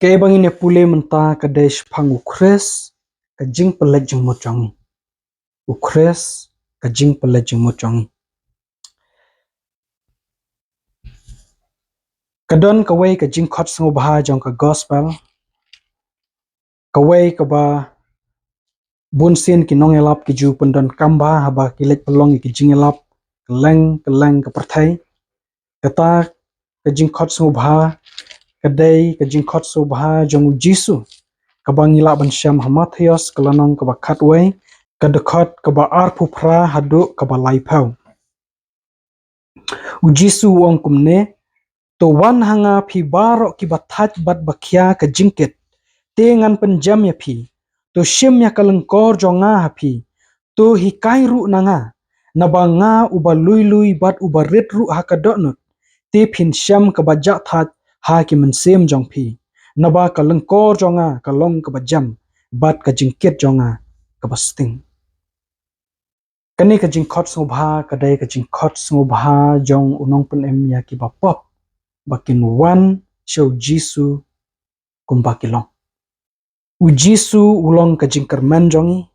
Kay bangin pule menta kadesh phang Khrist ka Jingpynleit Jingmut Jong. Khrist ka Jingpynleit Jingmut Jong. Kadon kaway ka jingkhot sngo baha jong ka gospel. Kaway ka ba bunsin kinong elap ki ju pendon kamba haba kilet pelong ki jingelap keleng ke perthai. Kata ka jingkhot sngo baha kadai ka jingkhot sngo baha jong Jisu. Kabang ila ban syam Hamathios kelanong kaba khatway kadekot kaba arpu pra haduk kaba laipau. Jisu wong kumne to wan hanga phi baro ki bathaj bat bakhya ka jingket tengan penjam ya phi to shim ya kalengkor jonga hapi to hikai ru nanga nabanga uba lui bat uba rit ru hakadonut te phin syam ka bajak that ha ki mensem jong phi naba kalengkor jonga kalong ka bajam bat ka jingket jonga ka basting kani ka jingkhot snobha kadai ka jingkhot snobha jong unong pen em ya ki bapop bakin wan show Jisu kumbakilong Jisu ulong ka jingkerman jongi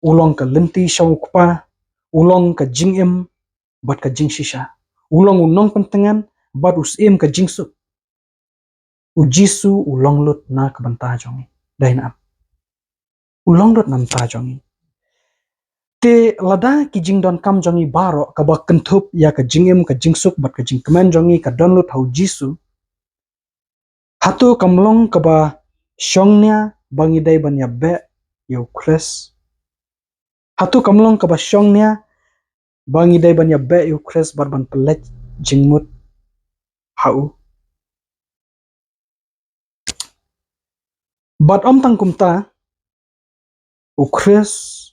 ulong ka lenti show kupa ulong ka jingem bat ka jingshisha ulong unong pentengan bat usim ka jingsuk Jisu ulong lut na ka banta jongi dain am ulong lut nam ta jongi te lada ki jingdon kam jongi baro ka ba kentup ya ka jingem ka jingsuk bat ka jingkeman jongi ka donlut hau Jisu hatu kamlong ka ba syongnya bangi dai ban ya be yo Khrist hatu kamlong ka ba syongnya bangi dai ban ya be yo Khrist bat ban pelet jingmut hau bat om tang kumta Khrist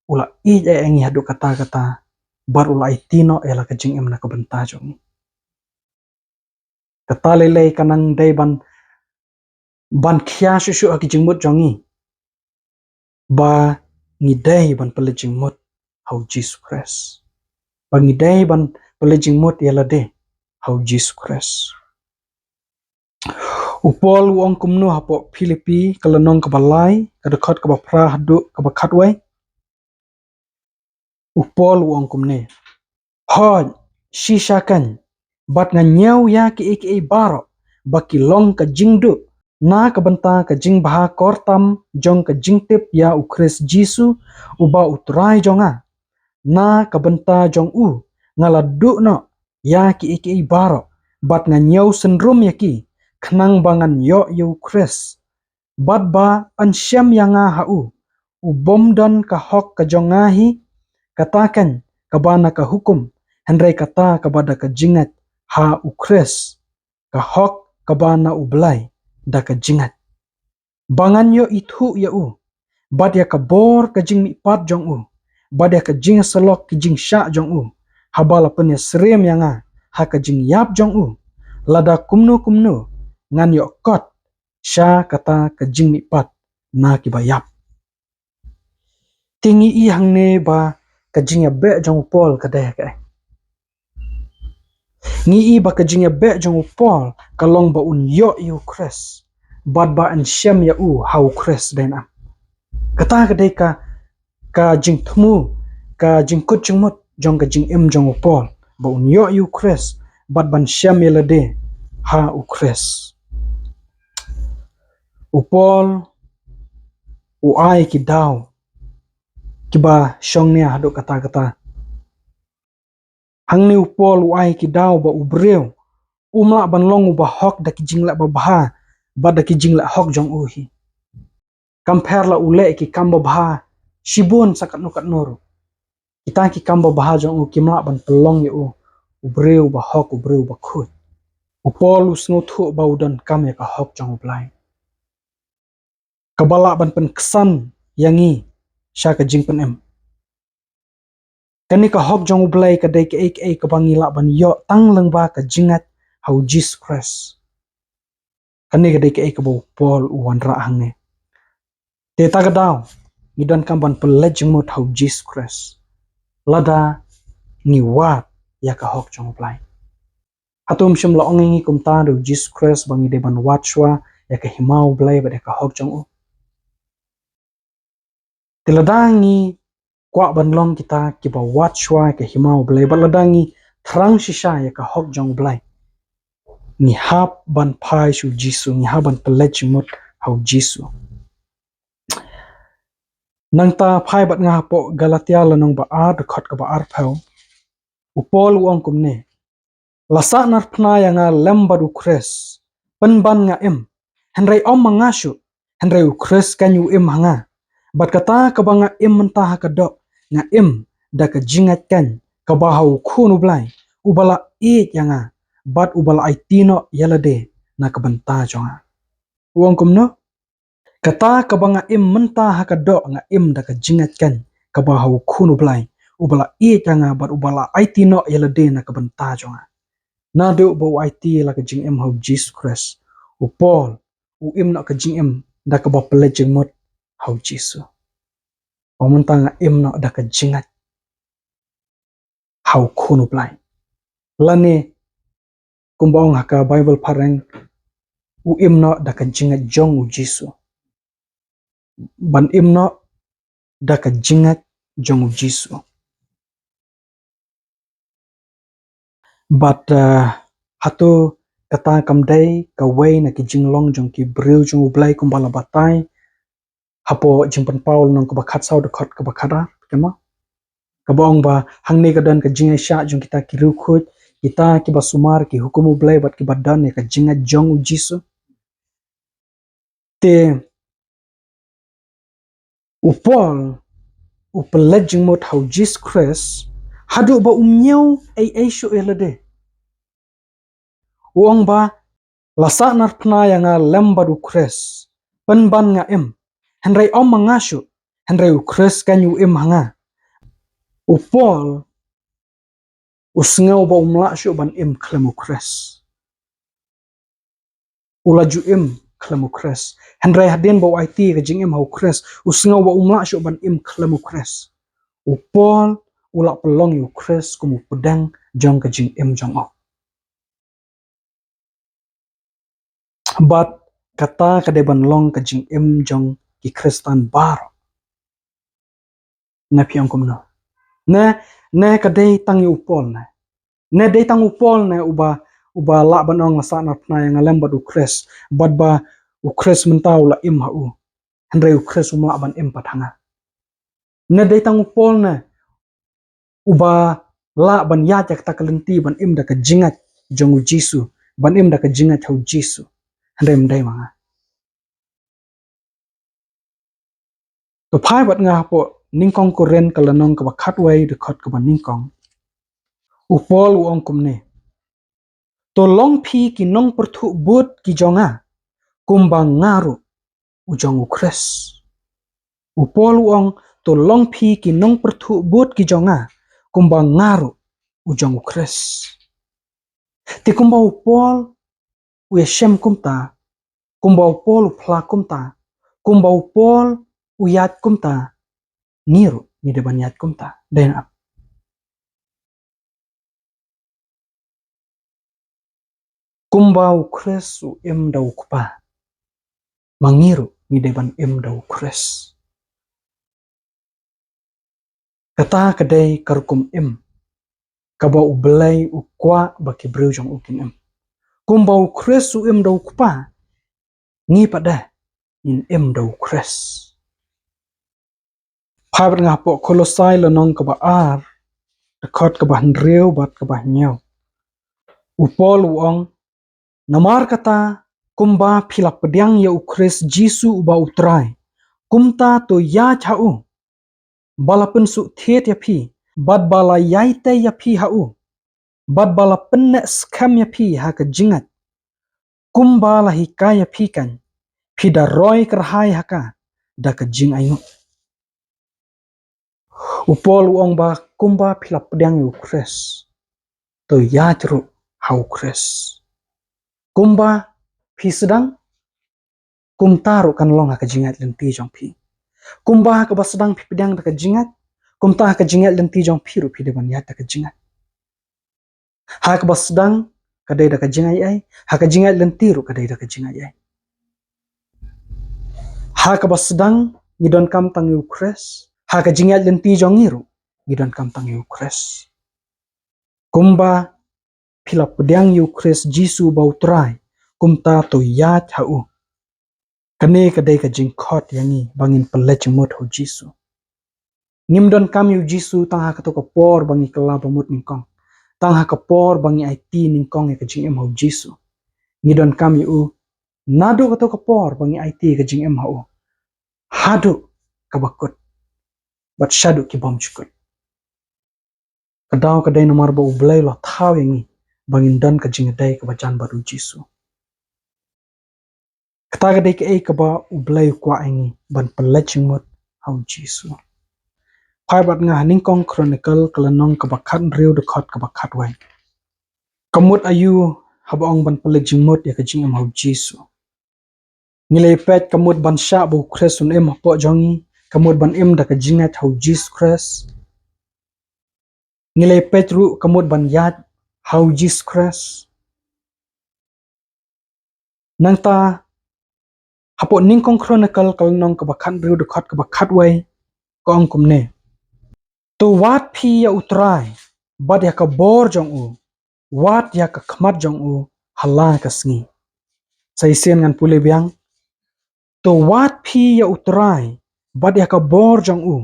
ula ij engi hadu kata bar ula itino ela ka jingem na ka banta jongi kata lele kanang dai ban khya shushu aki jingmut jongi ba ngidai ban pele jingmut hau Jesus Christ ba ngidai ban pele jingmut yala de hau Jesus Christ upol wong kumnu hapo Filipi kalanong kabalai kadekot kabapra hadu kabakhatwai upol wong kumne hoj shishakan bat nganyau ya ki eke baro bakilong ka jingdu na kabanta ka jing baha kortam jong ka jingtip ya Khrist Jisu uba utrai jonga na kabanta jong ngaladu no ya ki eke baro bat nganyau sendrum yaki khnang bangan yo Khrist bat ba ansyam yanga hau ubom don ka hok ka jongahi katakan kabana ka hukum hendrai kata kabada ka jingat ha Khrist ka hok kabana ublai da ka jingat bangan yo ithu ya bad ya ka bor ka jing mi pat jong bad ya ka jing salok ki jing sha jong habala pen ya srem yanga ha ka jing yap jong lada kumnu ngan yo kot sha kata ka jing mi pat na ki bayap tingi i hangne ba ka jing ya be jong pol ka da ka ngi i ba ka jing ya be jong pol kalong ba un yo Khrist bad ba an shem ya hau Khrist den am kata ka dei ka jing thmu ka jing kut jingmut jong ka jing em jong pol ba un yo Khrist bad ban shem ya de ha Khrist upol ai ki daw kiba shongnya hadu kata hangni upol ai ki daw ba ubreu umla ban long ba hok da ki jingla ba baha ba da ki jingla hok jong hi compare la ule ki kamba baha shibun sakat nukat noru kita ki kamba baha jong kimla ban pelong ye ubreu ba hok ubreu ba khut upol usngo thu ba udan kam ya ka hok jong blai kabala ban pen kesan yangi sha ka jingpen em kani ka hok jong blai ka dai ka ka bangila ban yo tang lang ba ka jingat hau Jesus Christ kani ka dai ka bo pol uwan ra hangne te tagadaw ngidan kam ban pelet jingmut hau Jesus Christ lada ni wat ya ka hok jong blai atum shim la ongi kumta do Jesus Christ bangi de ban watchwa ya ka himau blai ba ka hok jong u tiladangi kwa banlong kita ki ba wat shwa ka himau blai ba ladangi thrang shisha ya ka hok jong blai ni hap ban pai shu jisu ni haban pelech mut hau jisu nang ta phai bat nga po galatia lanong ba ar de khot ka ba ar phau upol uang kumne lasa nar phna ya nga lembad u Khrist penban nga em henrai om manga shu henrai u Khrist kan yu em hanga bat kata ka ba nga em mentah ka do nga em da ka jingat kan ka ba hau khunu blai ubala e ya nga bat ubala ai tino yalade na ka banta jonga uang kumno kata ka ba nga em mentah ka do nga em da ka jingat kan ka ba hau khunu blai ubala e ya nga bat ubala ai tino yalade na ka banta jonga na do bo IT la ka jing em ho Jesus Christ u Paul u im na ka jing em da ka ba pele Jingmut ho Jesus o mun ta nga em na da ka jingat how khunu blai lane kumbong ha ka Bible pareng u im na da ka jingat Jong u Jesus ban im na da ka jingat Jong u Jesus but hatu kata kamdai ka wei na ki jinglong jong ki bril jong u blai kumbala batai hapo jingpan paul nong ka bakhat sau de khot ka bakhara kema ka bong ba hangni ka don ka jinga sha jong kita ki ru khut kita ki basumar ki hukumu blai bat ki badan ka jinga Jong u jisu te u Paul u pelaj Jingmut hau Jesus Christ hadu ba umnyau ai shu elade uang ba lasa nar phna ya nga lembad u Khrist penban nga em henrai om manga shu henrai u Khrist kan yu em hanga u Paul usngau ba umla shu ban em klemu Khrist ulaju em klemu Khrist henrai hadin ba IT ka jing em hau Khrist usngau ba umla shu ban em klemu Khrist u Paul ula pelong yu Khrist kumu pedang jong ka jing em jong ok but kata kade ban long ka jing em jong ki Kristan bar na piang kumno ne kade tang yu Paul ne de tang u Paul ne uba la banong la sa na pna yang lem bad u Khrist bad ba u Khrist mentau la im ha u henre u Khrist umla ban im patanga ne de tang u Paul ne uba la ban ya jak ta kalenti ban im da ka jingat Jong u Jisu ban im da ka jingat hau Jisu henre mdai manga to phai bat nga po ningkong ko ren kalanong ka ba khat wai de khot ka ban ningkong u Paul u ong kumne to long phi ki nong perthu but ki jonga kumbang ngaru u Jong u Khrist u Paul uong to long phi ki nong perthu but ki jonga kumbang ngaru u Jong u Khrist ti kumba u Paul u shem kumta kumba u Paul u phla kumta kumba u Paul u yat kumta niru ni de ban yat kumta den ap kumba u Khrist u em da u kupa mangiru ni de ban em da u Khrist kata kadai karkum em kaba u belai u kwa ba ki breu jong u kin em kumba u Khrist u em da u kupa ngi pada in em da u Khrist phabar nga po Kolosai la nong ka ba ar the khot ka ba nreu bat ka ba nyau u Paul u ong namar kata kumba philap pediang ya u Khrist Jisu u ba utrai kumta to ya chau balapun su thiet ya phi bad bala yaite ya phi ha u bad bala penne skam ya phi ha ka jingat kumba la hikaya phi kan phi da roi kerhai ha ka da ka jing ayu u Paul u ong ba kumba philap pediang yu Khrist to ya chru hau Khrist kumba phi sedang kumtaru kan long ha ka jingat lenti jong phi kumba ka ba sedang phi pediang da ka jingat kumta ka jingat lenti jong phi ru phi de ban ya da ka jingat ha ka ba sedang ka dai da ka jingai ai ha ka jingat lenti ru ka dai da ka jingai ai ha ka basdang ngidon kam tang yu Khrist ha ka jingat lenti jongiru ngidon kam tang yu Khrist kumba philap pedang yu Khrist Jisu bau trai kumta to yat hau kane ka dei ka jingkhot yangi bangin pelech mut ho Jisu ngimdon kam yu Jisu tang ha ka to ka por bangi kala bamut ningkong tang ha ka por bangi IT ningkong ka jing em ho Jisu ngidon kam yu nado ka to ka por bangi IT ka jing em ho hadu ka bakut bat shadu ki bom chukut kadaw ka dei nomar ba ublay lo thaw yangi bangin dan ka jing dei ka bajan baru Jisu kata ka dei ka ei ka ba ublay kwa yangi ban pelech mut ho Jisu phai bat nga ningkong chronicle kalanong ka bakhat riu de khot ka bakhat wai kamut ayu habong ban pelech mut ya ka jing em ho Jisu ngilei pet kamut ban sha bu Khrist un em po jongi kamut ban em da ka jingat ho Jesus Christ ngilei pet ru kamut ban yat ho Jesus Christ nangta hapo ningkong chronicle kalanong ka bakhat riu de khot ka bakhat wai ko ang kumne to wat phi ya utrai bad ya ka bor jong u wat ya ka khmat jong u hala ka sngi sai sen ngan pule biang to wat phi ya utrai bad ya ka bor jong u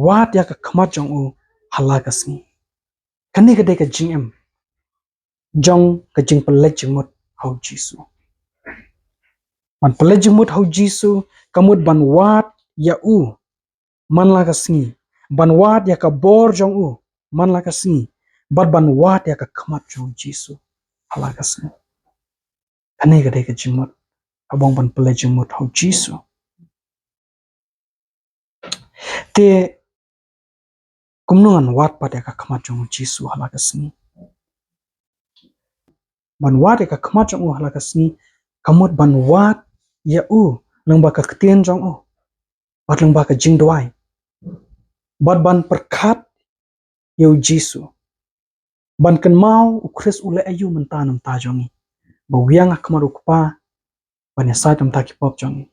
wat ya ka khmat jong u hala ka sngi kani ka de ka jing em jong ka jing pelech mut ho Jisu man pelech mut ho Jisu kamut ban wat ya u man la ka sngi ban wat ya ka bor jong u man la ka sngi bad ban wat ya ka khmat jong Jisu hala ka sngi kani ka de ka jing mut abong ban pelech mut ho Jisu te kumnungan wat pat ya ka khmat jong Jisu hala ka sngi ban wat ya ka khmat jong u hala ka sngi kamut ban wat ya u lang ba ka ktien jong u bat lang ba ka jing dwai bat ban perkhat yo Jisu ban kan mau u Khrist ule ayu mentanam ta jongi ba wiang akmar ukpa ban ya sai tam ta ki pop jongi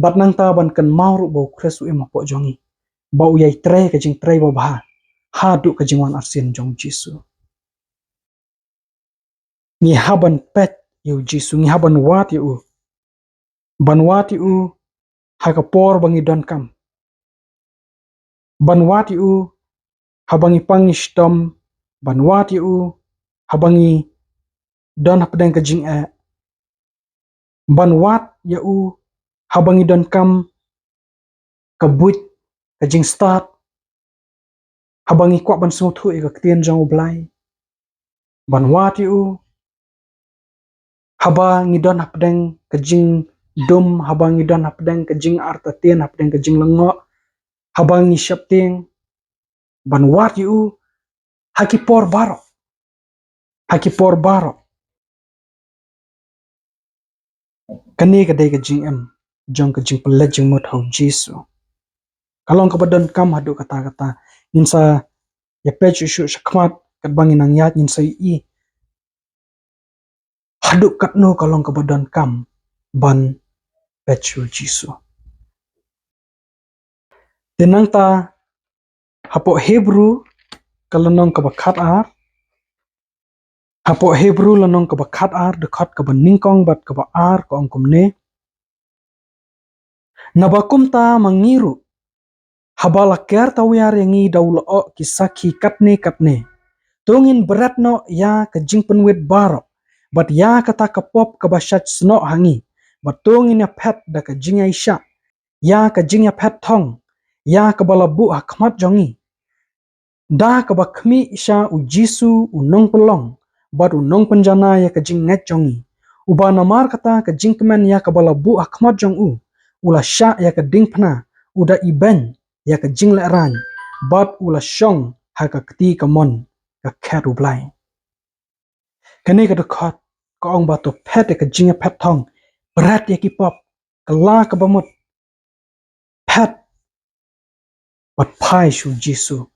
bat nang ta ban kan mau ru ba Khrist u em po jongi ba u yai tre ka jing tre ba ba ha du ka jingwan arsin jong Jisu ni haban pet yo Jisu ni haban wat yo ban wat yo ha ka por bangi don kam ban wat yo habangi pangistom ban wat yo habangi don hapdang ka jing a ban wat ya u habangi don kam kabut ka jing start habangi kwa ban so thu e ka tien jong blai ban wat ya habangi don hapdang ka jing dum habangi don hapdang ka jing arta tien hapdang ka jing lango habangi shapting ban wat ya haki por baro kani ka dei ka jing em jong ka jing pelech jing mut ho Jisu kalong ka badon kam hadu kata insa ya pech shu shakmat kat bangin ang yat insa i hadu kat no kalong ka badon kam ban pech Jisu tenang ta hapo Hebrew kalonong ka bakhat ar hapo Hebrew lanong ka bakhat ar dekhat ka ban ningkong bat ka ba ar ko ang kumne nabakum ta mangiru habala ker tawyar yangi dawlo o kisaki katne tungin berat no ya ka Jingpynleit baro bat ya kata ka pop ka bashat sno hangi bat tungin ya pet da ka jinga isha ya ka jingya pet thong ya ka balabu hakmat jongi da ka bakmi isha u Jisu u nong pelong bat u nong penjana ya ka jing net jongi uba namar kata ka jingkemen ya ka balabu hakmat jong u ula sha ya ka dingpna uda iben ya ka jingle ran bat ula shong ha ka kti ka mon ka khetu blai kani ka dokhat ka ong ba to phet ka jinga phet thong brat ya ki pop ka la ka bamut phet bat phai shu Jisu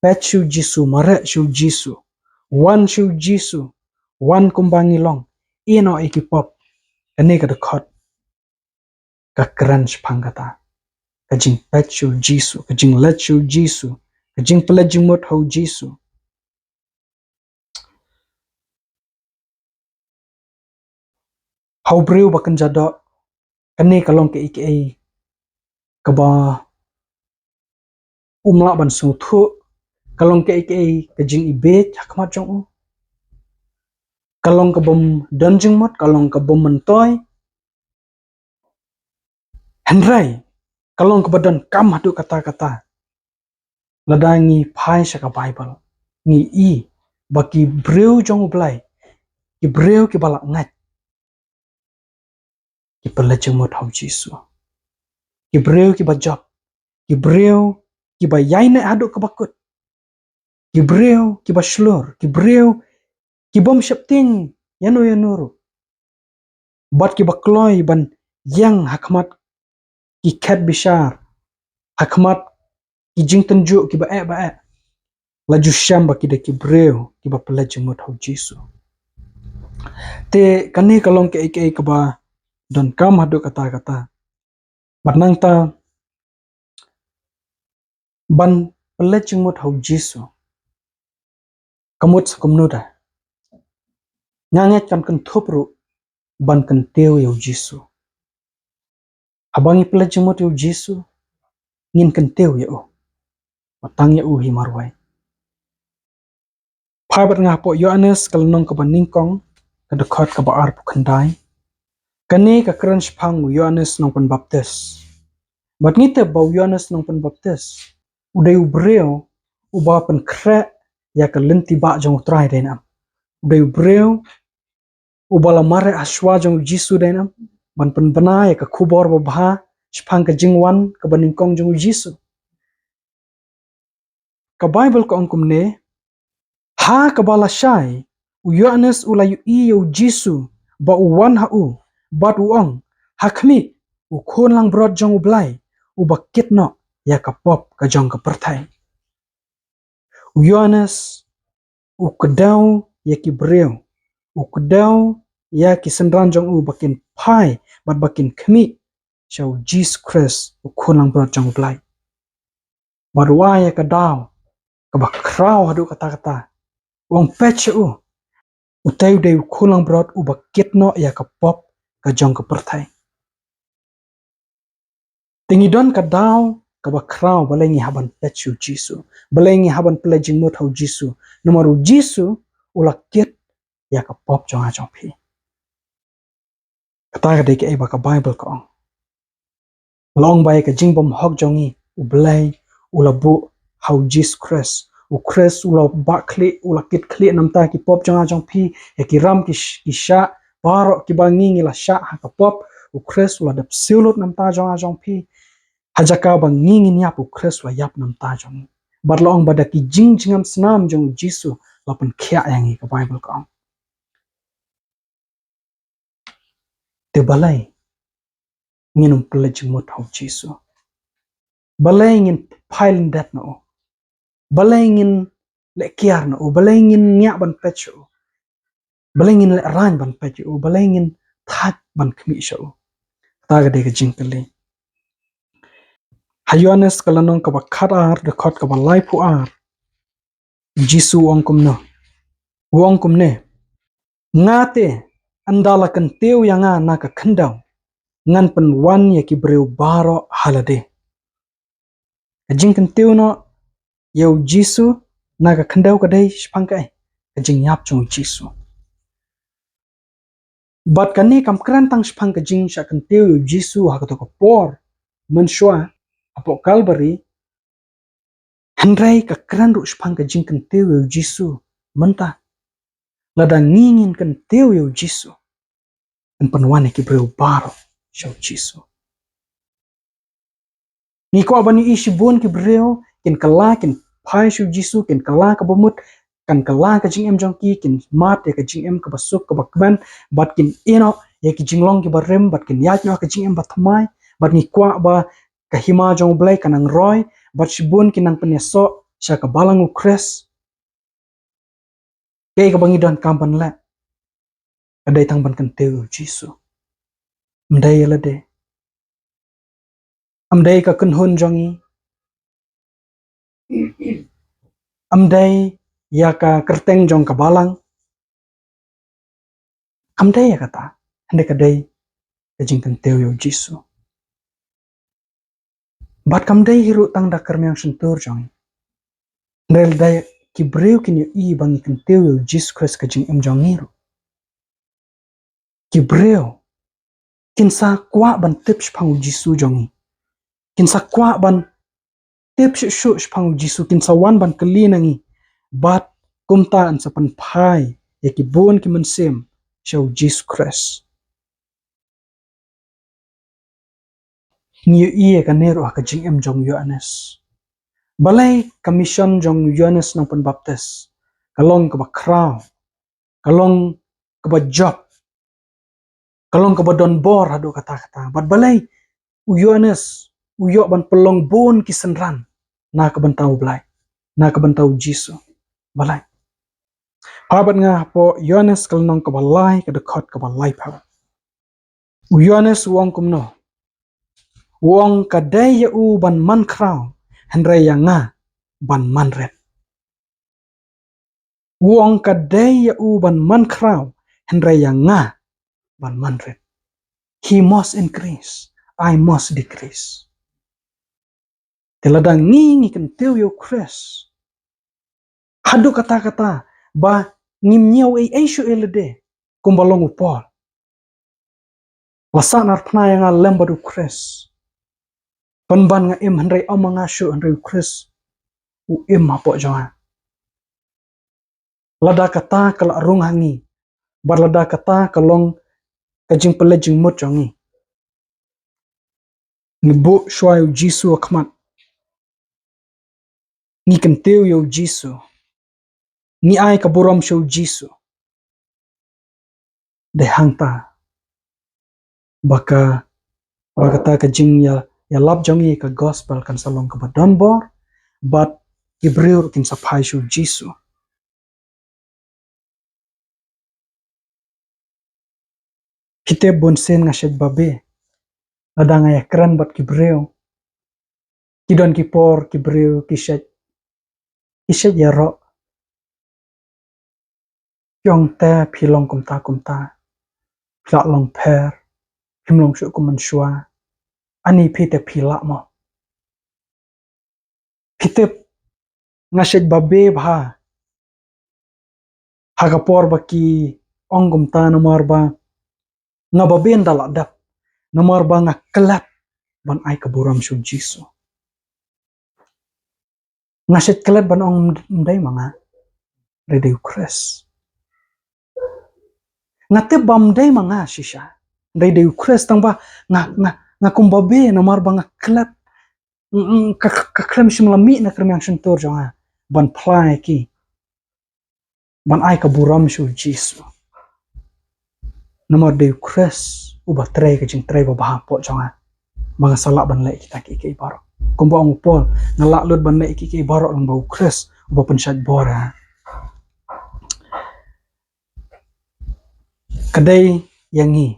pet shu Jisu mare shu Jisu wan shu Jisu wan kumbangi long ino ikipop kani ka dokhat ka kran spang kata ka jingpet shu Jisu ka jinglet shu Jisu ka jingpynleit Jingmut ho Jisu hau breu bakan jadok kane kalong ke ike ka ba umla ban su thu kalong ke ike ka jing ibet hakmat jong kalong ka bom dan Jingmut kalong ka bom mentoy henrai kalong ka badan kam hadu kata-kata ladangi phai saka Bible ngi i baki breu jong blai ki breu ki balak ngat ki pynleit Jingmut hau Jisu ki breu ki bajak ki breu ki bayai na hadu ka bakut ki breu ki baslur ki breu ki bom syapting yanuru bat ki bakloi ban yang hakmat ki kat bishar hakmat ki jing tenju ki bae laju syam baki de ki breu ki ba pynleit Jingmut hau Jisu te kani kalong ke ike ka ba don kam hadu kata-kata batnang ta ban pynleit Jingmut hau Jisu kamut sakumnu da nganget kan kan thupru ban kan teu yau Jisu abangi pynleit Jingmut hau Jisu ngin kan teu yau matang yau hi marwai phabat nga po Yohanes kalnong ka baningkong ka dekot ka baar pukhandai kani ka kran spang Yohanes nong pan baptis bat ngite bau Yohanes nong pan baptis udai ubreo uba pan kre ya ka lenti ba jong trai denam udai ubreo ubala mare aswa jong Jisu denam ban pan bana ya ka khubor babha spang ka jingwan ka baningkong jong Jisu ka Bible ka ongkum ne ha kabala shai u Yohanes ulayu iyo Jisu ba uwan ha u bat uong hakmi u khon lang brod jong ublai u bakit no ya ka pop ka jong ka perthai u Yohanes u kedau ya ki breu u kedau ya ki sendran jong u bakin pai bat bakin khmi shau Jesus Khrist u khon lang brod jong ublai barwa ya ka daw ka ba kraw hadu kata-kata wong peche u utai de kulang brod u bakit no ya ka pop ka jong ka perthai tingi don ka daw ka ba kraw balengi haban pechu Jisu balengi haban pynleit Jingmut hau Jisu numaru Jisu ulakit ya ka pop jong a jong phi kata ka de ke ba ka Bible ka ong long bai ka jingbom hok jongi u blai ulabu hau Jesus Christ u Khrist ula bakli ulakit kli namta ki pop jong a jong phi ya ki ram ki sha baro ki bangi ngila sha ha ka pop u Khrist ula dap siulut namta jong a jong phi hajaka bangi ngin yap u Khrist ula yap namta jong barlong bada ki jingam snam jong Jisu lapan khia yangi ka Bible ka ong te balai nginum pynleit Jingmut hau Jisu balai ngin phailin dat no balai ngin le kiar no balai ngin nya ban pechu balai ngin le ran ban pechu balai ngin that ban khmi sho ta ga de ga Jingpynleit Yohanes kalanong ka ba khatar de khot ka ba lai pu ar Jisu ongkum no wongkum ne ngate andala kan teu yanga na ka khandau ngan pan wan ya ki breu baro halade jing kan teu no yau Jisu na ka khandau ka dai spang kai jing yap chung Jisu bat kani kam kran tang spang ka jing sha kan teu Jisu ha ka to ka por menshwa apo Calvary handrai ka kran ru spang ka jing kan teu Jisu menta lada ngingin kan teu Jisu an panwane ki breu baro shau Jisu ni ko bani isi bon ki breu kin kala kin phai shu Jisu kin kala ka bomut kan kala ka jing em jong ki kin mat ya ka jing em ka basuk ka bakban bat kin eno ya ki jinglong ki barem bat kin yat no ka jing em batmai bat ni kwa ba ka hima jong blai kanang roy bat shibun kin nang penyeso sha ka balangu Khrist ke ka bangi don kampan la adai tang ban kan teu Jisu mdai la de Amdai ka kunhun jongi. Amdai ya ka kerteng jong kabalang. Amdai ya kata. Hande kadai ka jingkan teu yo Jisu. Bat kamdai hiru tang da kermyang sentur jongi. Ndel dai ki breu kini I bangi kan teu yo Jisu Khrist ka jing jongi ro. Ki breu kinsa kwa ban tip shpang Jisu jongi. Kinsa kwa ban tip shu shpang Jisu kinsa wan ban kali nangi. Bat kumta an sapan pai ya ki bon ki mensem shau Jisu Khrist. Niyo I ka nero ka jing jong Yohanes. Balai commission jong Yohanes nang penbaptis. Kalong ke ba kraw. Kalong ke ba job. Kalong ke ba don bor hadu kata-kata. Bat balai Yohanes uyok ban pelong bon kisenran. Na ke bentau balai. Na ke bentau Jisu. Balai. Habat nga po Yohanes kalong ke balai ke dekat ke balai pa. Yohanes uang kumno. Uang kadai ya u ban man kraw. Hendrai yang nga ban man red. Uang kadai ya u ban man kraw. Hendrai yang nga ban man red. He must increase. I must decrease. Teladang ngi kan teu yo Khrist. Hadu kata-kata ba ngimnyau ai shu elede kumbalong upol. Wasan arpna yang alam badu Khrist. Penban nga im hendrai omanga shu hendrai Khrist. U im apo jangan. Lada kata kala arung hangi. Bar lada kata kalong Jingpynleit Jingmut jongi. Nibu shwai Jisu akmat. Ni kenteu yo Jisu. Ni ai kaburam show Jisu. De hangta. Baka kata ka jing ya lab jongi ka gospel kan salong ka badon bor. But Ibreu kin sapai show Jisu. Kite bonsen nga shed babe. Lada nga yakran bat Ibreu. Kidon kipor Ibreu kishet yaro. Yong te pilong kumta. Pilak long per. Pimlong syuk kumansyua. Ani pite pilak mo. Pite ngashed babe bha. Hagapor baki ong kumta nomor ba. Nga babe ndalak dap. Nomor ba nga kelap. Ban ai kaburam syuk Jisu. Ngashed kelap ban ong mday mga. Redeu Khrist. Ngatib bamday mga sisya. Redeu Khrist tang ba nga kumbabe nomor ba nga kelap. Kaklem shimlami na kremyang shentur jonga. Ban plai ki. Ban ai kaburam syuk Jisu. Nomor deu Khrist. Uba tray ka jing tray babahapo jonga. Mga salak ban lek kita ki barok. Kumba ang upol. Ngalak lud ban lek ki barok lang bau Khrist. Uba pensyad bora. Kadai yangi.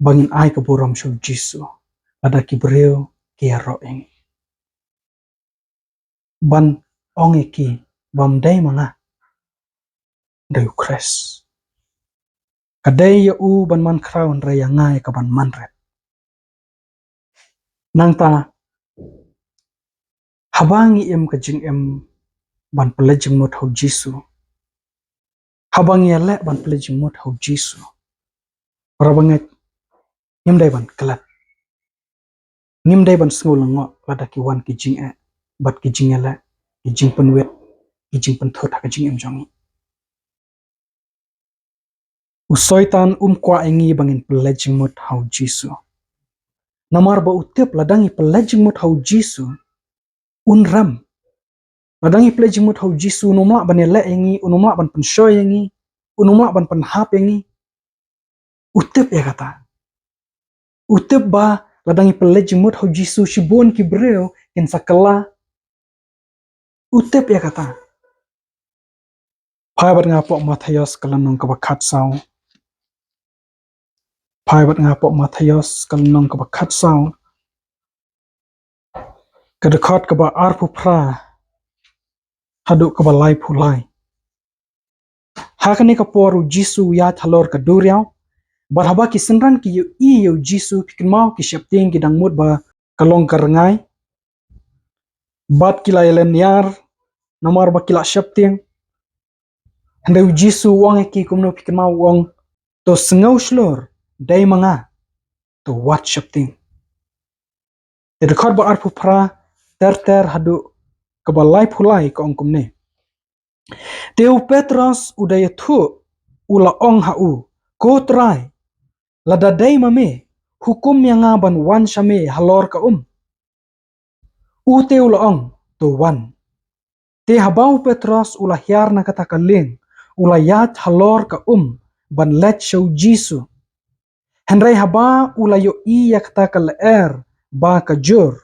Bangin ai kaburam syuk Jisu. Ada kibreu kiaro yangi. Ban ong iki. Bamday mga. Deu Khrist. Kadai ya u ban man kraun raya ngai ka ban man red. Nang ta habangi im ka jing ban pele Jingmut hau Jisu. Habangi le ban pele Jingmut hau Jisu. Rabangat ngimdai ban kelat. Ngimdai ban sengul ngok lada ki wan ki jing bat ki jing le ki Jingpynleit ki Jingpynthut ka jing jongi. Usoitan kwa engi bangin pele Jingmut hau Jisu. Namar ba utip ladangi pele Jingmut hau Jisu. Unram. Ladangi pele Jingmut hau Jisu unumlak ban ele engi, unumlak ban penshoy engi, unumlak ban penhap engi. Utip ya kata. Utip ba ladangi pele Jingmut hau Jisu shibun ki breu kin sakala. Utip ya kata. Paibat ngapok Matthayos kalanong kabakat saw. Paibat ngapok Matthayos kalanong kabakat saw. Kedekot keba arpu pra haduk keba lai pulai. Hakani kaporu Jisu ya thalor kaduriau. Barhaba ki senran ki yo Jisu pikin mau ki syapting ki dangmut ba kalong karengai. Bat kila yelen yar namar ba kila syapting. Handau Jisu wong eki kumno pikin mau wong to sengau shlur dai manga to wat syapting. Kedekot ba arpu pra ter haduk keba lai pulai ka ong kumne. Teu Petros udaya thu ula ong hau ko trai lada dai mame hukum yang ban wan shame halor ka u teu la ong to wan te habau Petros ula hiar na kata kaling ula yat halor ka ban let show Jisu henrai haba ula yo i ya kata kal ba ka jur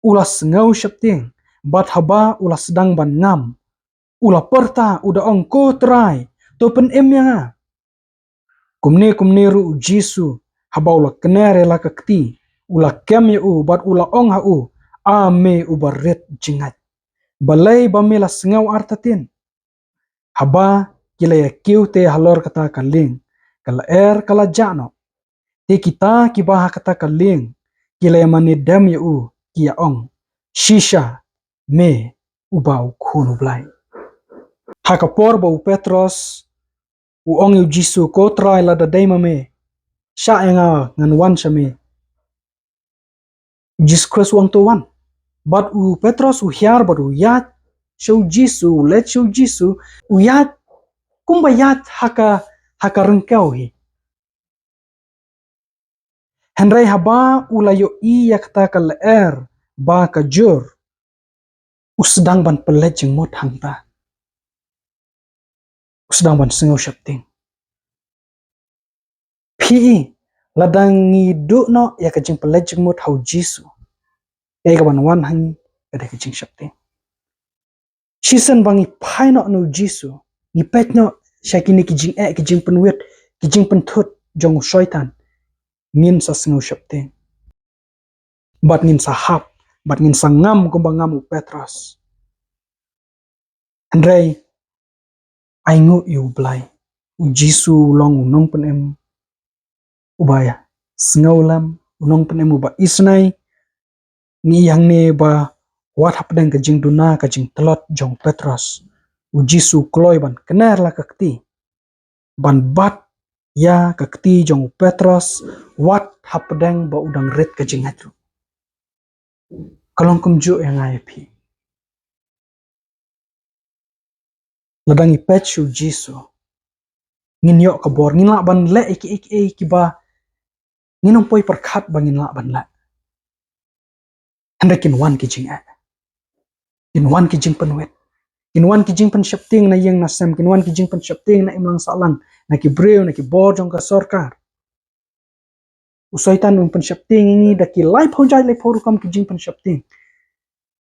ula sengau syapting bat haba ula sedang ban ngam ula perta uda ong ko trai to pen yang kumne ru Jisu haba ula kenere la kakti ula kem ya bat ula ong hau ame ubaret jingat balai bamela sengau artatin haba kila ya kiu te halor kata kaling kala kala jano te kita kibaha kata kaling kila ya mane dam ya kia ong shisha me ubau kunu blai hakapor bau Petros ong yu Jisu ko trai la da daima me sya nga ngan wan shame Jesus Christ wang to wan but Petros hiar baru yat show Jisu let show Jisu yat kumba yat haka rengkau hi henrai haba ulayo i ya kata kal ba ka jur usdang ban pelet jengmut hangta usdang ban sengau syapting pi ladangi du no ya ka jeng pelet jengmut hau Jisu ya ka ban wan hangi kada ka jeng syapting Shisen bangi paino no Jisu ni pet no syakini ki jeng penwet ki jeng pentut jong syaitan ngin sa sengau syapting bat ngin sa hap bat ngin sa ngam kumba ngamu Petros Andrei aingu yu blai Jisu long unong penem ubaya sengau lam unong penem uba isnai ni yang ne ba wat hapdeng ka jeng duna ka jeng telot jong Petros Jisu kloy ban kener la kakti ban bat ya kakti jong Petros wat hapdeng ba udang ret ka jeng hatu kalong kumju yang pi ladangi pechu Jisu ngin yok kabor ngin la ban le iki ba ngin poi perkhat bangin la ban la hendakin wan ki jing in wan ki jing penwet in wan ki jing pen syapting na yang nasem kin wan ki jing pen syapting na imlang salang na ki breu na ki bor jong ka sorkar usaitan pen syapting ini daki lai phonjai lai phoru kam ki jing pen syapting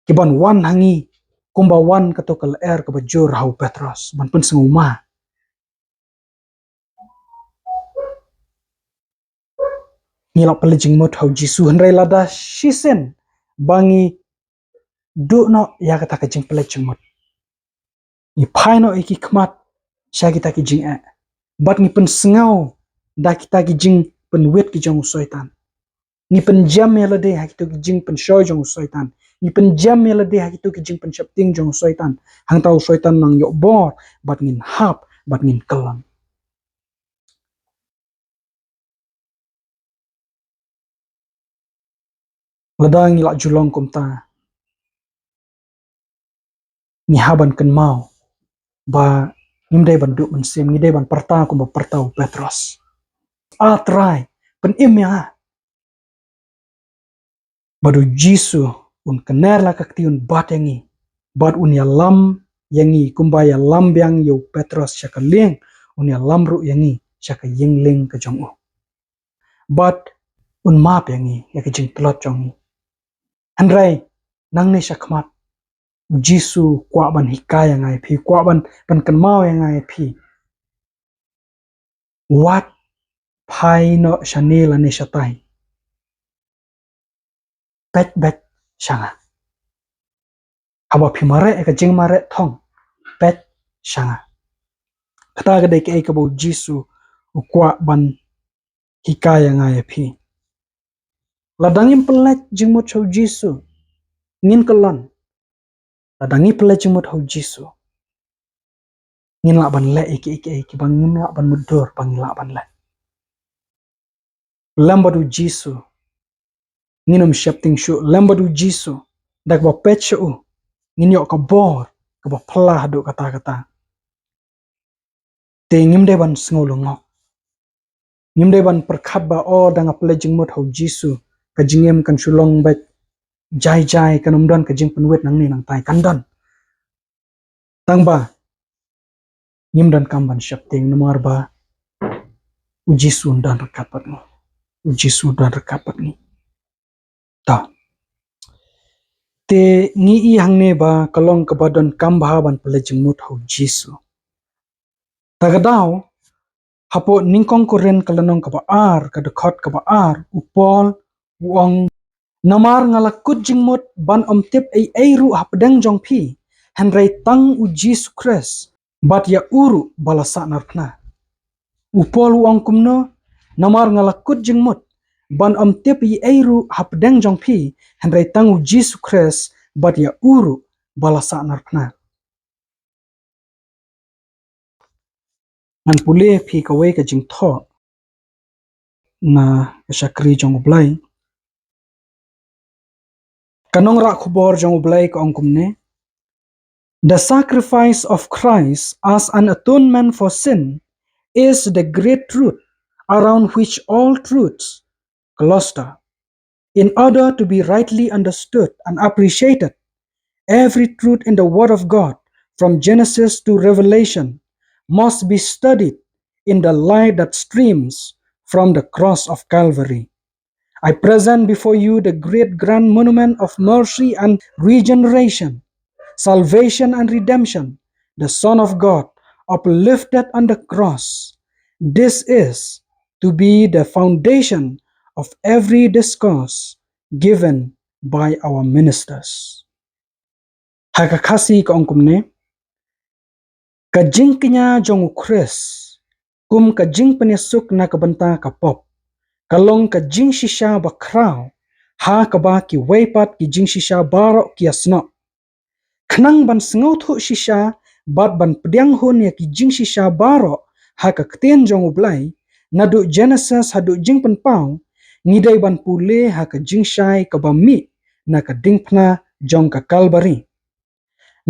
ki ban wan hangi kumba wan katokal ka bajur hau Petros ban pen senguma ngilak pele jingmut hau Jisu henrai lada shisen bangi du no ya kata ka jing pele jingmut ni paino iki kmat sya kita ki jing bat ni pen sengau da kita ki jing pen wet ki jong usaitan ni pen jam ya lade ha kita ki jing pen shoy jong usaitan ni pen jam ya lade ha kita ki jing pen syapting jong usaitan hang tau usaitan nang yok bor bat ngin hap bat ngin kelam ladang ngilak julong kumta ni haban ken mau ba ngimdai ban duk mensim ngidai ban perta kumba pertau Petros try pen ya badu Jisu kener la kaktiun bat yangi bat ya lam yangi kumba ya lam biang yo Petros syaka ling ya lam ru yangi syaka yingling ke jong bat map yangi ya ke jing telot jong andrai nang ne syakmat Jisu kwa ban hikaya ngai phi kwa ban pen kan mau yang ngai phi wat pai no shanela ne shatai bet shanga haba phi mare ka jing mare thong pet shanga kata ga dei ke ka bo jisu ukwa ban hikaya nga phi ladangim pelet jingmut chau jisu ngin kalon ladangi pelet jingmut hau jisu ngin la ban le ki bang ngin la ban mudur bang la ban le lambadu jisu nginum shapting shu lambadu jisu dak ba pet shu ngin yo ka bor ka ba plah do kata te ngim de ban ngolongo ngim de ban perkhat ba o danga pelet jingmut hau jisu ka jingem kan shulong ba jai kanum don ka Jingpynleit nang ni nang tai kandan tangba ngim dan kamban shapting nomor ba uji sundan rekapat ni uji sundan rekapat ni ta te ngi i hangne ba kalong kabadon kambha ban pele jingmut hau jisu tagadao hapo ningkong koren kalanong kaba ar kadakot kaba ar upol uong namar ngalakut jingmut ban omtip ei ru hapdeng jong phi henrei tang u jisu Khrist bat ya uru balasa narpna upol uong kumno namar ngalakut jingmut ban omtip ei ru hapdeng jong phi henrei tang u jisu Khrist bat ya uru balasa narpna ngan pule phi kawe ka jingtho na shakri jong blai kanong ra khubor jong blai ka ongkumne the sacrifice of Christ as an atonement for sin is the great truth around which all truths cluster. In order to be rightly understood and appreciated, every truth in the Word of God, from Genesis to Revelation, must be studied in the light that streams from the cross of Calvary. I present before you the great grand monument of mercy and regeneration, salvation and redemption, the Son of God, uplifted on the cross. This is to be the foundation of every discourse given by our ministers. Hakakasi ka ongkumne, kajing kanya jong Khrist, kum kajing penyesuk na kabanta kapop, kalong kajing shisha bakraw, ha kaba ki weipat ki jing shisha barok ki asno. Khnang ban sngauthu shisha bat ban pediang hun ya ki jing shisha baro ha ka kten jong ublai nadu Genesis hadu jingpen pau ngidai ban pule ha ka jing shai ka bami na ka dingpna jong ka kalbari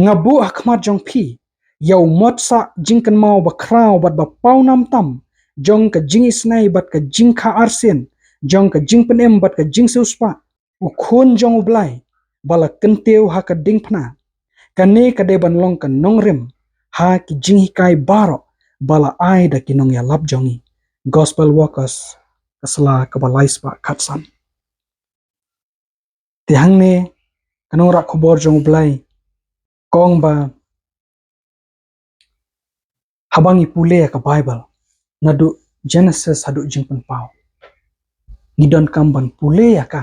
ngabu akhmat jong phi yau motsa jingkan mau bakrau bat ba pau nam tam jong ka jing isnai bat ka jing kha arsen jong ka jingpen em bat ka jing suspa ukhun jong ublai bala kenteu ha ka dingpna kane kade ban long kan nongrim ha ki jing hikai baro bala ai da kinong ya lap jongi gospel workers kasla kabalais ba khatsan ti hangne kanong ra khobor jong blai kong ba habangi pule ka bible nadu Genesis hadu jingpen pau ngidon kamban pule ya ka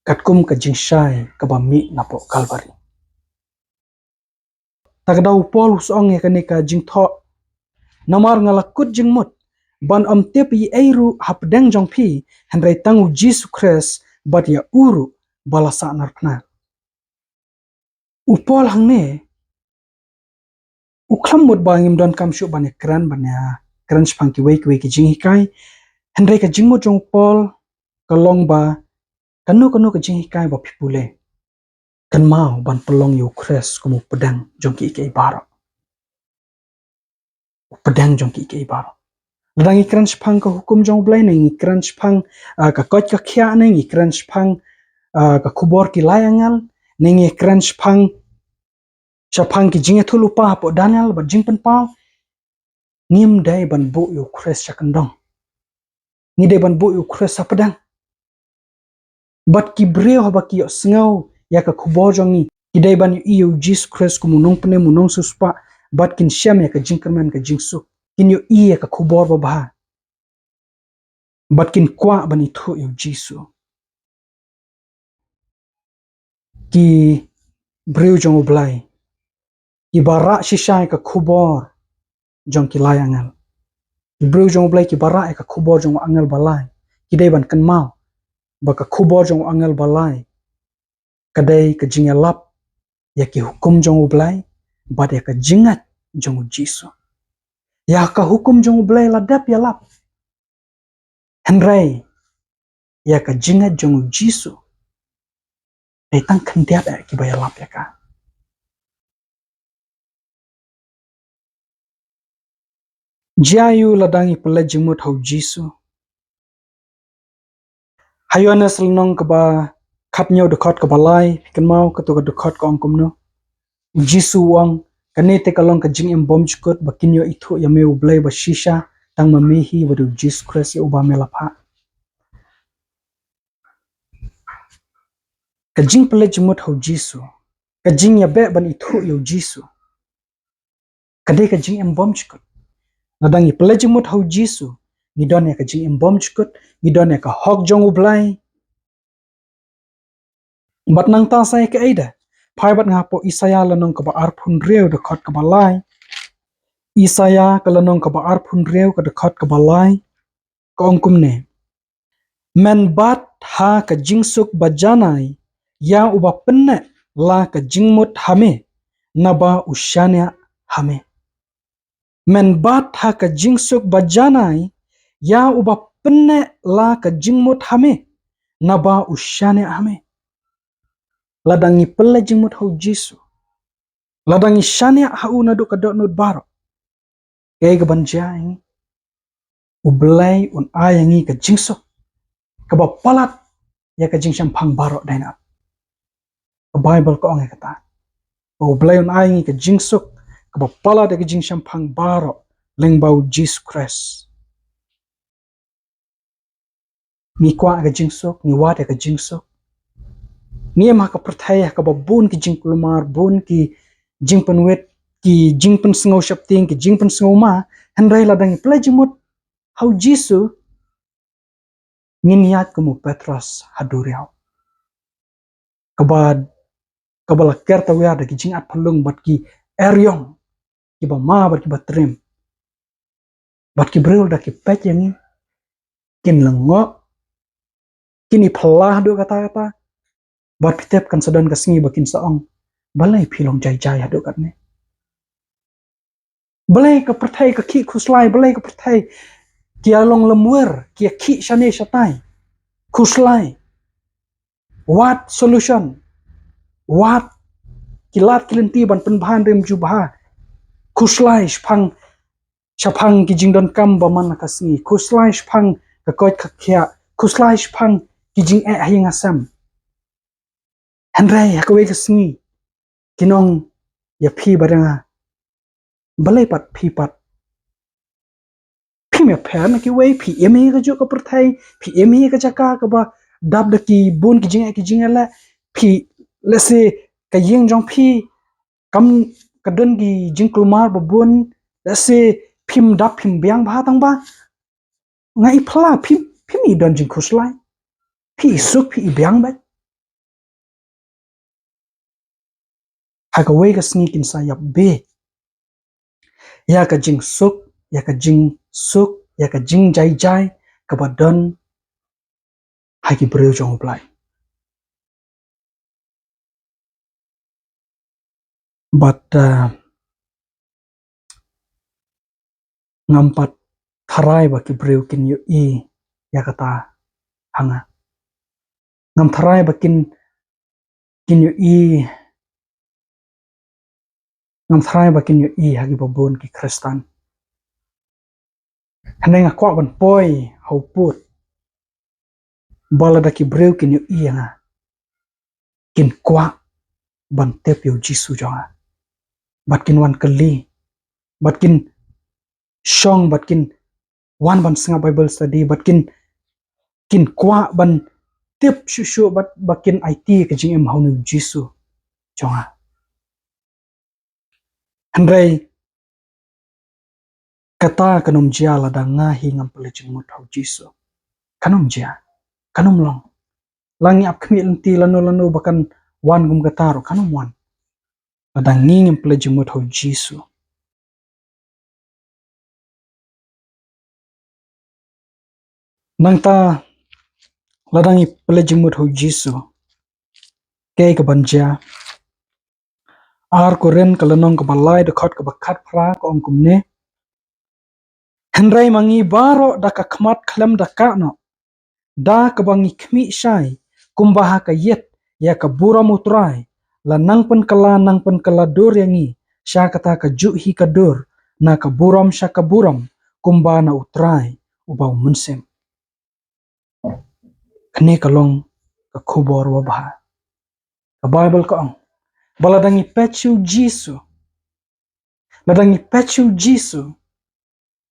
katkum ka jingshai ka ba mi napo kalvari tagdau pol usong ya kane ka jingtho namar ngalakut jingmut ban omtep yi eiru hapdeng jong phi henrei tangu jisu Khrist bat ya uru balasa narpna upol hangne uklam mut bangim don kam shu ban ekran ban ya kran spangki wei ki jing hikai henrei ka jingmu jong pol kalong ba kanu ka jing hikai ba pipule kan mau ban pelong yu Khrist kumu pedang jong ki ke baro pedang jong ki ke baro Rang ikran spang ka hukum jong blai nang ikran spang ka kot ka khia nang ikran spang ka khubor ki layangal nang ikran spang ki jinga thulu pa po Daniel ba jingpen pa ngim dai ban bu yu Khrist chakandong ni dai ban bu yu Khrist sapadang bat ki breo ba ki sngau ya ka khubor jong ni idai ban yu Jesus Khrist kumunong pne munong suspa bat kin syam ya ka jingkerman ka jingsu kin yu ya ka khubor ba ba bat kin kwa ban ithu yu jisu ki breu jong blai ibara shisha ka khubor jong kilai angal breu jong blai ki bara ka khubor jong angal balai kidai ban kan mau ba ka khubor jong angal balai kadai ka jingalap ya ki hukum jong blai ba ya ka jingat jong jisu ya ka hukum jong blai ladap ya lap henrai ya ka jingat jong jisu ai tang kan dia ki ba ya lap ya ka Jayu ladangi pala Jingmut hau Jisu. Hayana selnong kaba kapnyo dekot kaba lai pikan mau ketu dekot ka ongkomno. Jisu wang kanete kalong ka jing em bom chukut bakinyo itu ya meu blai ba shisha tang mamihi badu Jisu Khrist ya uba melapha. Ka jing pala Jingmut hau Jisu. Ka jing ya be ban itu ya Jisu. Kadai ka jing em bom chukut. Ladangi pala Jingmut hau Jisu. Ngidon ya ka jing em bom chukut. Ngidon ya ka hok jong ublai. Bat nang ta sai ke aida. Pai bat ngapo Isaya lanong ka ba arpun reu dekot ka balai. Isaya ka lanong ka ba arpun reu ka dekot ka balai. Ka ongkum ne. Men bat ha ka jingsuk bajanai. Ya uba penne la ka jingmut hame. Naba usyanya hame. Men bat ha ka jingsuk bajanai. Ya uba penne la ka jingmut hame. Naba usyanya hame. Ladangi pele jingmut hau Jisu. Ladangi syanya hau nadu kadok nud baro. Kaya kebanjai. Ublai un ayangi ka jingsuk. Kebapalat ya ka jing syampang baro dainap. Ke Bible ko ang kata. Ublai un ayangi ka jingsuk. Kebapalat ya ka jing syampang baro. Lengbau Jesus Christ. Ni kwa ka jingsuk. Ni wat ya ka jingsuk. Ni emah ka percaya ka babun ki jing kulumar. Bun ki Jingpynleit. Ki Jingpyn sengau syapting. Ki Jingpyn sengau ma. Henrai ladangi pela Jingmut hau Jisu. Nginiat kamu Petros haduriau. Kabala kerta wea da ki jingat palung bat ki eryong. Ki ba ma bat ki batrim. Bat ki bril da ki pet yang kin lengok. Kini pelah do kata-kata. Bat pitep kan sedan kesengi bakin saong. Balai pilong jai-jai hadu katne. Balai ke pertai ke ki kuslai. Balai ke pertai ki along lemwer. Ki ki syane syatai. Kuslai. What solution? What kilat kilinti ban penbahan rem jubah. Kuslai syapang ki jingdon kam baman kasngi. Kuslai syapang ke koit kakya. Kuslai syapang ki jing hayang asam. Henrai hakawe kasngi. Kinong ya pi badanga. Balai pat pi pat. Pi me pern ki we pi emi ka jo ka pertai. Pi emi ka jaka ka ba dab da ki bun ki jing ala. Pi lese ka yeng jong pi kam kadon ki jing kulmar babun lese pim dap pim biang ba tang ba ngai pla pim i don jing kuslai pi suk pi biang ba ha ka we ka sneaking sa yap be ya ka jing suk ya ka jing suk ya ka jing jai jai ka ba don ha ki breu jong blai but ngampat tharai ba ki breu kin yu i ya kata hanga ngam tharai ba kin yu i ngam tharai ba kin yu i hagi babun ki Khristan hanai nga kwa ban poi hau put bala da ki breu kin yu i nga kin kwa ban tep yu Jisu jonga bat kin wan kali bat kin shong bat kin wan ban singa Bible study bat kin kwa ban tep shu bat bakin IT ka jing em hau nu Jisu jonga handrai kata kanom jia la da nga hi ngam pele Jingmut hau Jisu kanom jia kanom long langi ap khmi lenti lanu bakan wan gum gataro kanom wan ladang nging pelajimut hau Jisu. Nang ta ladang pelajimut hau Jisu. Kay kabanja. Ar koren kalanong kabalay dakot kabakat pra ko ang kumne. Henry mangi baro da kakmat klam da no. Da kabangi kmi syai kumbaha ka yet ya kabura mutrai la nangpen kala dur yangi sya kata ka juhi kadur na kaburam sya kaburam kumba na utrai ubau munsem. Kene kalong ka kubor wabah. Ka Bible ko ang baladangi pechu Jisu. Ladangi pechu Jisu.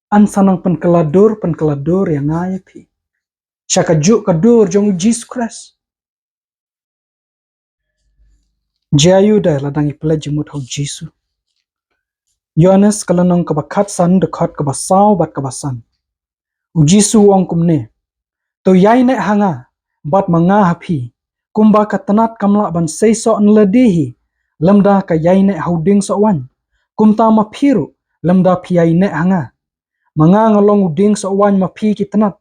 Ansanang penkeladur yang ngayapi. Sya kajuk kadur jong Jesus Khrist. Jayu da ladangi pelajimut hau Jisu. Yohanes kalanong kabakat san dekat kabasau bat kabasan. Jisu wong kumne. To yai nek hanga bat manga hapi. Kumba katanat kamla ban seiso nladihi. Lemda ka yai nek hauding sowan. Kumta mapiru lemda pi yai nek hanga. Manga ngalong uding sowan mapi kitanat.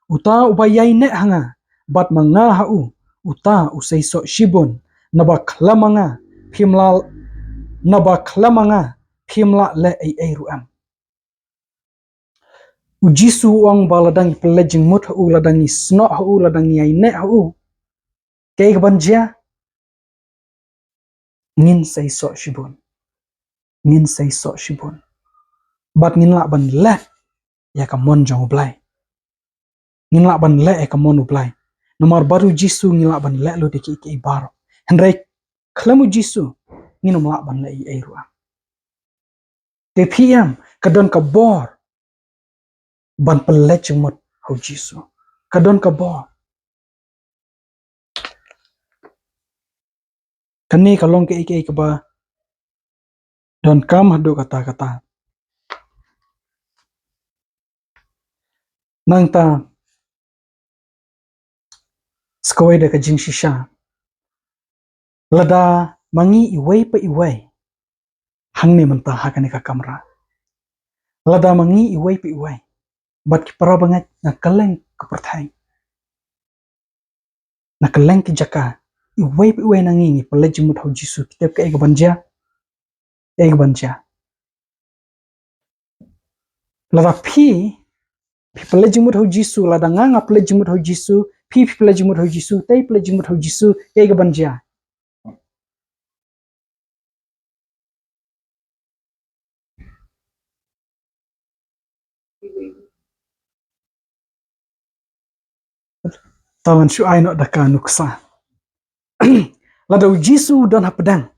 Uta ubayai nek hanga. Bat manga hau. Uta useiso shibun. Nabaklamanga pimla le ai ruam. Jisu wang baladang pelajing mut hu ladangi sno hu ladangi ai ne hu. Kay kabanja ngin seiso shibun. Ngin seiso shibun. Bat ngin la ban le ya kamon jong blai. Ngin la ban le ya kamon blai. Nomor baru Jisu ngin la ban le lo deki ke ibaro. Henry klamu Jisu ngin la ban le ai ruam. Te PM kadon ka bor ban pelajing mut hu Jisu. Kadon ka bor. Kani kalong ke ike ke ba don kam hadu kata-kata. Nang ta skoi de ka jing shisha. Lada mangi iway pa iway. Hang ni menta hakani ka kamera. Lada mangi iway pa iway. Bat ki para bangat na kaleng kapertai. Na kaleng ki jaka. Iway pa iway nangingi pelajimut hau Jisu. Kitap ka ega banja. Lada pi pelajimut hau Jisu. Lada nganga pelajimut hau Jisu. Pi pelajimut hau Jisu. Tay pelajimut hau Jisu. Ega banja. Tawan syu ay no daka nuksa. Lada Jisu don hapedang.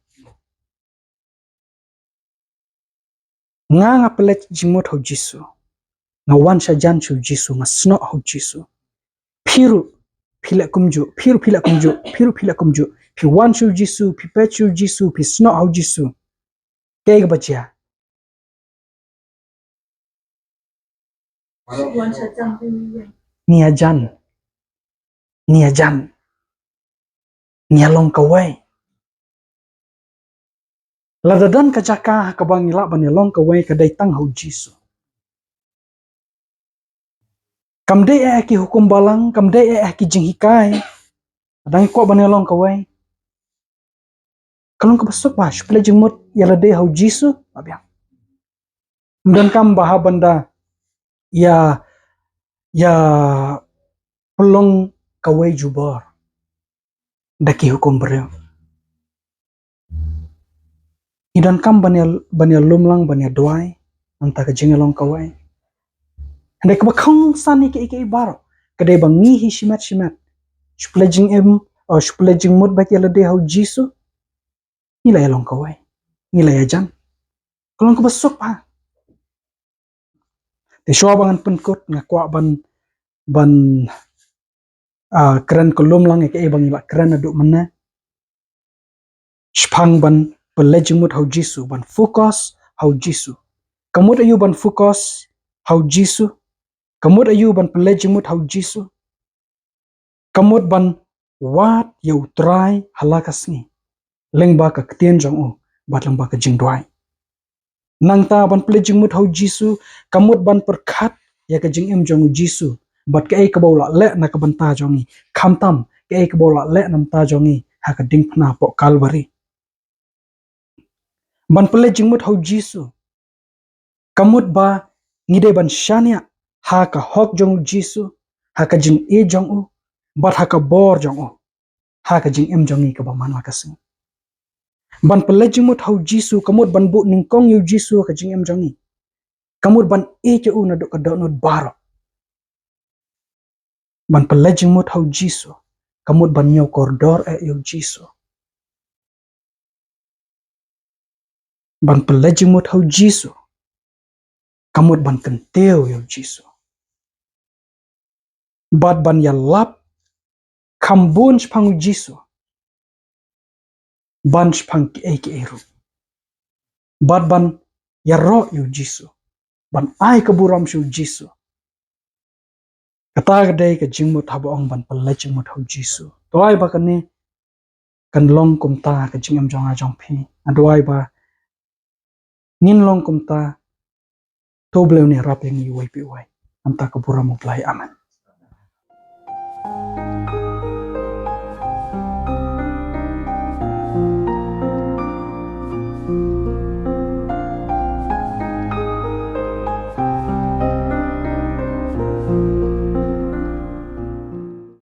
Nga pelet jimut hau Jisu. Nga wan syajan syu Jisu. Nga sno hau Jisu. Piru pilak kumju. Piru pilak kumju. Pi wan syu Jisu. Pi pet syu Jisu. Pi sno hau Jisu. Kaya baca. Niajan. Nialong kawai. Ladadan kajaka kabangila banilong kawai kadai tang hau Jisu. Kamde ki hukum balang, kamde ki jinghikai. Adang ko banilong kawai. Kalong kabasok ba, syupila jingmut yalade hau Jisu, abiang. Kemudian kam baha banda ya pelong kawai jubar. Daki hukum beriau. Idan kam banya lumlang banya doai anta ka jingalong kawai. Handai ka bakang sani ke ike ibaro. Kadai bangi hi shimat. Splajing mut baki alade hau Jisu. Nilai along kawai. Nilai ajan. Kalong ka basok pa. Te syua bangan penkut ngakwa ban keren ko lumlang ike bang ila keren aduk mana. Spang ban pelajimut hau Jisu ban fokus hau Jisu. Kamut ayu ban fokus hau Jisu. Kamut ayu ban pelajimut hau Jisu. Kamut ban wat yau trai halakas ni. Lengba ka ketien jong bat lang ba ka jingdwai nang ta ban ple jingmut hau jisu kamut ban perkhat ya ka jing em jong jisu bat ka ek bola le na ka ban ta jongi khamtam ka ek bola le nam ta jongi ha ka ding phna po kalvari ban ple jingmut hau jisu kamut ba ngide ban shania ha ka hok jong jisu ha ka jing e jong u bat ha ka bor jong u ha ka jing em jongi ka ba man ka sing ban ple jingmut hau jisu kamut ban bu ning kong yu jisu ka jing em jongi kamut ban e che u na do ka do not baro ban ple jingmut hau jisu kamut ban nyaw koridor e yu jisu ban ple jingmut hau jisu kamut ban kenteu yu jisu bat ban ya lap kambun spang jisu ban spang ki eru bat ban ya ro yu jisu ban ai ka buram shu jisu kata gade ka jingmut habong ban ple jingmut hau jisu toy ba kan ne kan long kum ta ka jingam jong a jong phi adwai ba nin long kum ta to bleu ne rap yang yu wai pi wai anta ka buram uplai aman